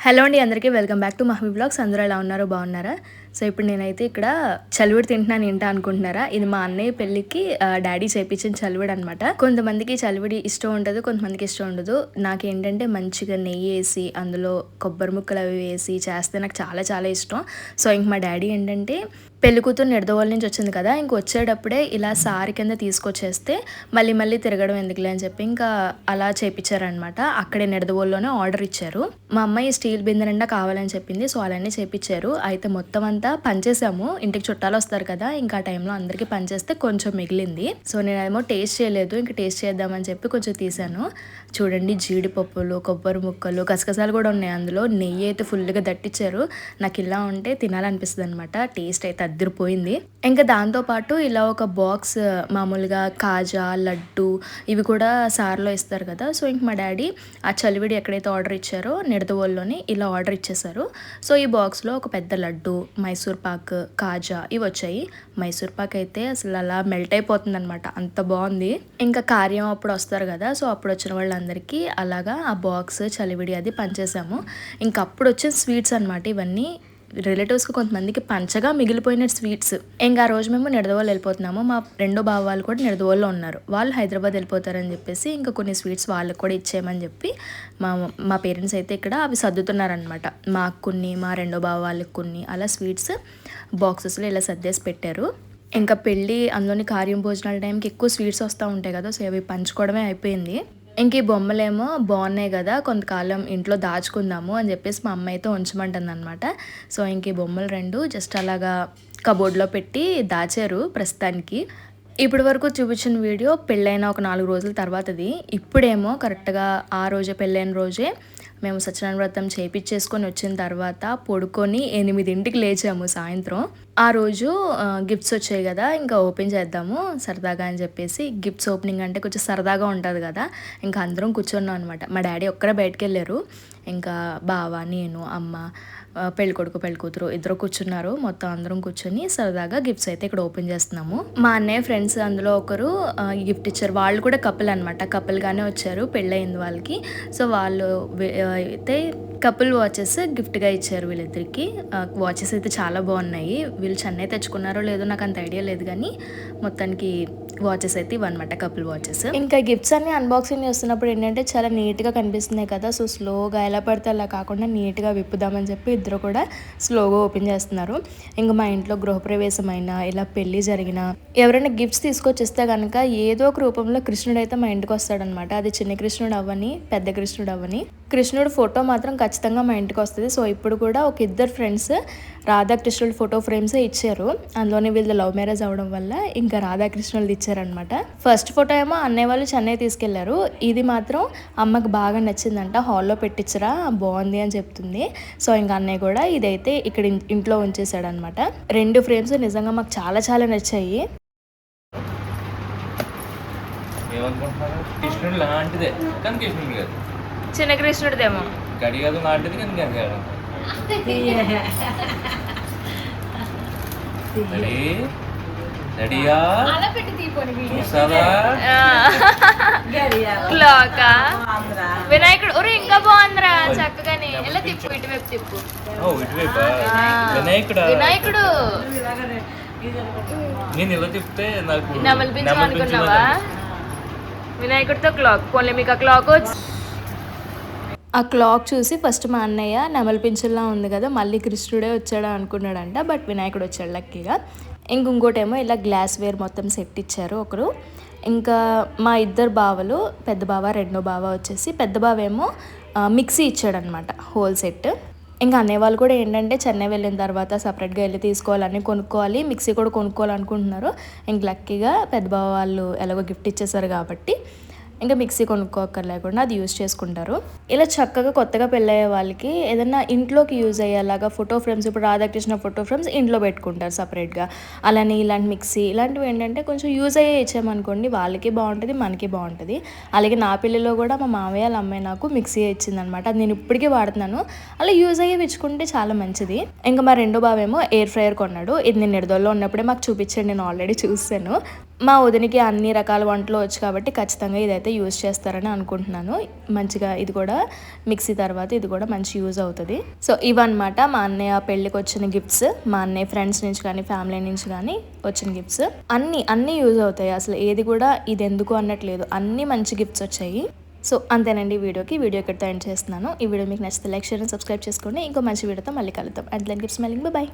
Hello అండి, అందరికీ welcome back to మహమీ blogs. అందరూ ఎలా ఉన్నారో బాగున్నారా? సో ఇప్పుడు నేనైతే ఇక్కడ చలివిడి తింటున్నాను. ఏంటా అనుకుంటున్నారా? ఇది మా అన్నయ్య పెళ్ళికి డాడీ చేయించిన చలివిడి అనమాట. కొంతమందికి చలివిడి ఇష్టం ఉండదు, కొంతమందికి ఇష్టం ఉండదు. నాకేంటంటే మంచిగా నెయ్యి వేసి అందులో కొబ్బరి ముక్కలు అవి వేసి చేస్తే నాకు చాలా చాలా ఇష్టం. సో ఇంక మా డాడీ ఏంటంటే పెళ్లి కూతురు నిడదవోలు నుంచి వచ్చింది కదా, ఇంక వచ్చేటప్పుడే ఇలా సారి కింద తీసుకొచ్చేస్తే మళ్ళీ మళ్ళీ తిరగడం ఎందుకులే అని చెప్పి ఇంకా అలా చేయించారనమాట. అక్కడే నిడదవోలులోనే ఆర్డర్ ఇచ్చారు. మా అమ్మాయి స్టీల్ బిందె నిండా కావాలని చెప్పింది, సో అలానే చేయించారు. అయితే మొత్తం అంతా పనిచేసాము. ఇంటికి చుట్టాలు వస్తారు కదా, ఇంకా ఆ టైంలో అందరికీ పనిచేస్తే కొంచెం మిగిలింది. సో నేనేమో టేస్ట్ చేయలేదు, ఇంకా టేస్ట్ చేద్దామని చెప్పి కొంచెం తీసాను. చూడండి, జీడిపప్పులు, కొబ్బరి ముక్కలు, గసగసాలు కూడా ఉన్నాయి అందులో. నెయ్యి అయితే ఫుల్గా దట్టించారు. నాకు ఇలా ఉంటే తినాలనిపిస్తుంది అనమాట. టేస్ట్ అయితే అద్దరిపోయింది. ఇంకా దాంతోపాటు ఇలా ఒక బాక్స్ మామూలుగా కాజా, లడ్డు ఇవి కూడా సార్లో ఇస్తారు కదా. సో ఇంక మా డాడీ ఆ చలివిడి ఎక్కడైతే ఆర్డర్ ఇచ్చారో నిడదవోలులోని ఇలా ఆర్డర్ ఇచ్చేసారు. సో ఈ బాక్స్లో ఒక పెద్ద లడ్డు, మైసూర్ పాక్, కాజా ఇవి వచ్చాయి. మైసూర్ పాక్ అయితే అసలు అలా మెల్ట్ అయిపోతుంది అనమాట, అంత బాగుంది. ఇంకా కార్యం అప్పుడు వస్తారు కదా, సో అప్పుడు వచ్చిన వాళ్ళందరికీ అలాగా ఆ బాక్స్ చలివిడి అది పంచేసాము. ఇంకా అప్పుడు వచ్చే స్వీట్స్ అనమాట ఇవన్నీ. రిలేటివ్స్కి కొంతమందికి పంచగా మిగిలిపోయిన స్వీట్స్. ఇంకా ఆ రోజు మేము నిడదవోలు వెళ్ళిపోతున్నాము. మా రెండో బావ వాళ్ళు కూడా నిడదవోలులో ఉన్నారు. వాళ్ళు హైదరాబాద్ వెళ్ళిపోతారని చెప్పేసి ఇంకా కొన్ని స్వీట్స్ వాళ్ళకి కూడా ఇచ్చేయమని చెప్పి మా పేరెంట్స్ అయితే ఇక్కడ అవి సర్దుతున్నారనమాట. మాకు కొన్ని, మా రెండో బావ వాళ్ళకి కొన్ని, అలా స్వీట్స్ బాక్సెస్లో ఇలా సర్దేసి పెట్టారు. ఇంకా పెళ్ళి అందులోని కార్యం భోజనాల టైంకి ఎక్కువ స్వీట్స్ వస్తూ ఉంటాయి కదా, సో అవి పంచుకోవడమే అయిపోయింది. ఇంక ఈ బొమ్మలేమో బాగున్నాయి కదా, కొంతకాలం ఇంట్లో దాచుకుందాము అని చెప్పేసి మా అమ్మ అయితే ఉంచమంటుంది అనమాట. సో ఇంక ఈ బొమ్మలు రెండు జస్ట్ అలాగా కబోర్డ్లో పెట్టి దాచారు ప్రస్తుతానికి. ఇప్పటి వరకు చూపించిన వీడియో పెళ్ళైన ఒక 4 రోజుల తర్వాతది. ఇప్పుడేమో కరెక్ట్గా ఆ రోజే పెళ్ళైన రోజే మేము సత్యనారాయణ వ్రతం చేయించేసుకొని వచ్చిన తర్వాత పడుకొని 8ంటికి లేచాము సాయంత్రం. ఆ రోజు గిఫ్ట్స్ వచ్చాయి కదా, ఇంకా ఓపెన్ చేద్దాము సరదాగా అని చెప్పేసి. గిఫ్ట్స్ ఓపెనింగ్ అంటే కొంచెం సరదాగా ఉంటుంది కదా, ఇంకా అందరం కూర్చున్నాం అనమాట. మా డాడీ ఒక్కరే బయటకు వెళ్ళారు. ఇంకా బావ, నేను, అమ్మ, పెళ్ళికొడుకు పెళ్ళికూతురు ఇద్దరు కూర్చున్నారు. మొత్తం అందరం కూర్చొని సరదాగా గిఫ్ట్స్ అయితే ఇక్కడ ఓపెన్ చేస్తున్నాము. మా అన్నయ్య ఫ్రెండ్స్ అందులో ఒకరు గిఫ్ట్ ఇచ్చారు. వాళ్ళు కూడా కపుల్ అనమాట, కపుల్గానే వచ్చారు, పెళ్ళయింది వాళ్ళకి. సో వాళ్ళు అయితే కపుల్ వాచెస్ గిఫ్ట్గా ఇచ్చారు వీళ్ళిద్దరికి. వాచెస్ అయితే చాలా బాగున్నాయి. వీళ్ళు చెన్నై తెచ్చుకున్నారో లేదో నాకు అంత ఐడియా లేదు, కానీ మొత్తానికి వాచెస్ అయితే ఇవన్నమాట, కపుల్ వాచెస్. ఇంకా గిఫ్ట్స్ అన్ని అన్బాక్సింగ్ చేస్తున్నప్పుడు ఏంటంటే చాలా నీట్గా కనిపిస్తున్నాయి కదా, సో స్లోగా ఎలా పడితే అలా కాకుండా నీట్గా విప్పుదామని చెప్పి ఇద్దరు కూడా స్లోగా ఓపెన్ చేస్తున్నారు. ఇంకా మా ఇంట్లో గృహప్రవేశం అయినా ఇలా పెళ్లి జరిగినా ఎవరైనా గిఫ్ట్స్ తీసుకొచ్చిస్తే కనుక ఏదో ఒక రూపంలో కృష్ణుడు అయితే మా ఇంటికి వస్తాడనమాట. అది చిన్న కృష్ణుడు అవ్వని, పెద్ద కృష్ణుడు అవ్వని, కృష్ణుడు ఫోటో మాత్రం ఖచ్చితంగా మా ఇంటికి వస్తుంది. సో ఇప్పుడు కూడా ఒక ఇద్దరు ఫ్రెండ్స్ రాధాకృష్ణుడు ఫోటో ఫ్రేమ్సే ఇచ్చారు. అందులోనే వీళ్ళు లవ్ మ్యారేజ్ అవడం వల్ల ఇంకా రాధాకృష్ణుడు ఇచ్చారనమాట. ఫస్ట్ ఫోటో ఏమో అన్నయ్య వాళ్ళు చెన్నై తీసుకెళ్లారు. ఇది మాత్రం అమ్మకి బాగా నచ్చిందంట, హాల్లో పెట్టించరా బాగుంది అని చెప్తుంది. సో ఇంకా అన్నయ్య కూడా ఇదైతే ఇక్కడ ఇంట్లో ఉంచేసాడు అనమాట. 2 ఫ్రేమ్స్ నిజంగా మాకు చాలా చాలా నచ్చాయి. కృష్ణుడు లాంటిదే కానీ కృష్ణుడు కాదు, చిన్న కృష్ణుడిదేమో గడియాలు లాంటిది కానీ గడియాలు. వినాయకుడు ఇంకా బాగుందిరా, చక్కగానే ఎలా తిప్పు, ఇటువైపు తిప్పు. వినాయకుడు నేను ఇలా తిప్పితే నాకు నెమలిపించు అనుకున్నావా? వినాయకుడితో క్లాక్, పోన్లే మీకు ఆ క్లాక్ ఆ క్లాక్ చూసి ఫస్ట్ మా అన్నయ్య నెమలి పింఛన్లా ఉంది కదా, మళ్ళీ కృష్ణుడే వచ్చాడా అనుకున్నాడంట. బట్ వినాయకుడు వచ్చాడు లక్కీగా. ఇంకోటేమో ఇలా గ్లాస్ వేర్ మొత్తం సెట్ ఇచ్చారు ఒకరు. ఇంకా మా ఇద్దరు బావలు, పెద్ద బావ రెండో బావ వచ్చేసి, పెద్ద బావ ఏమో మిక్సీ ఇచ్చాడనమాట, హోల్ సెట్. ఇంకా అనేవాళ్ళు కూడా ఏంటంటే చెన్నై వెళ్ళిన తర్వాత సపరేట్గా వెళ్ళి తీసుకోవాలని, కొనుక్కోవాలి, మిక్సీ కూడా కొనుక్కోవాలనుకుంటున్నారు. ఇంక లక్కీగా పెద్ద బావ వాళ్ళు ఎలాగో గిఫ్ట్ ఇచ్చేసారు కాబట్టి ఇంకా మిక్సీ కొనుక్కోక్కర్లేకుండా అది యూజ్ చేసుకుంటారు. ఇలా చక్కగా కొత్తగా పెళ్ళయ్యే వాళ్ళకి ఏదైనా ఇంట్లోకి యూజ్ అయ్యేలాగా ఫోటో ఫ్రేమ్స్, ఇప్పుడు రాధాకృష్ణ ఫోటో ఫ్రేమ్స్ ఇంట్లో పెట్టుకుంటారు సపరేట్గా. అలానే ఇలాంటి మిక్సీ ఇలాంటివి ఏంటంటే కొంచెం యూజ్ అయ్యే ఇచ్చామనుకోండి, వాళ్ళకి బాగుంటుంది, మనకి బాగుంటుంది. అలాగే నా పెళ్ళిలో కూడా మా మామయ్య వాళ్ళ అమ్మాయి నాకు మిక్సీ ఇచ్చిందనమాట. అది నేను ఇప్పటికీ వాడుతున్నాను. అలా యూజ్ అయ్యేవి ఇచ్చుకుంటే చాలా మంచిది. ఇంకా మా రెండో బావేమో ఎయిర్ ఫ్రైయర్ కొన్నాడు. ఇది నేను నిడదవోలులో ఉన్నప్పుడే మాకు చూపించాడు, నేను ఆల్రెడీ చూసాను. మా వదినికి అన్ని రకాల వంటలు వచ్చు కాబట్టి ఖచ్చితంగా ఇదైతే యూజ్ చేస్తారని అనుకుంటున్నాను. మంచిగా ఇది కూడా మిక్సీ తర్వాత ఇది కూడా మంచి యూజ్ అవుతుంది. సో ఇవన్నమాట మా అన్నయ్య పెళ్ళికి వచ్చిన గిఫ్ట్స్. మా అన్నయ్య ఫ్రెండ్స్ నుంచి కానీ ఫ్యామిలీ నుంచి కానీ వచ్చిన గిఫ్ట్స్ అన్నీ యూజ్ అవుతాయి. అసలు ఏది కూడా ఇది ఎందుకు అన్నట్లేదు, అన్నీ మంచి గిఫ్ట్స్ వచ్చాయి. సో అంతేనండి వీడియో ఇక్కడితో ఎండ్ చేస్తున్నాను. ఈ వీడియో మీకు నచ్చితే లైక్ షేర్ అండ్ సబ్స్క్రైబ్ చేసుకోండి. ఇంకో మంచి వీడియోతో మళ్ళీ కలుద్దాం. And then keep smiling. By.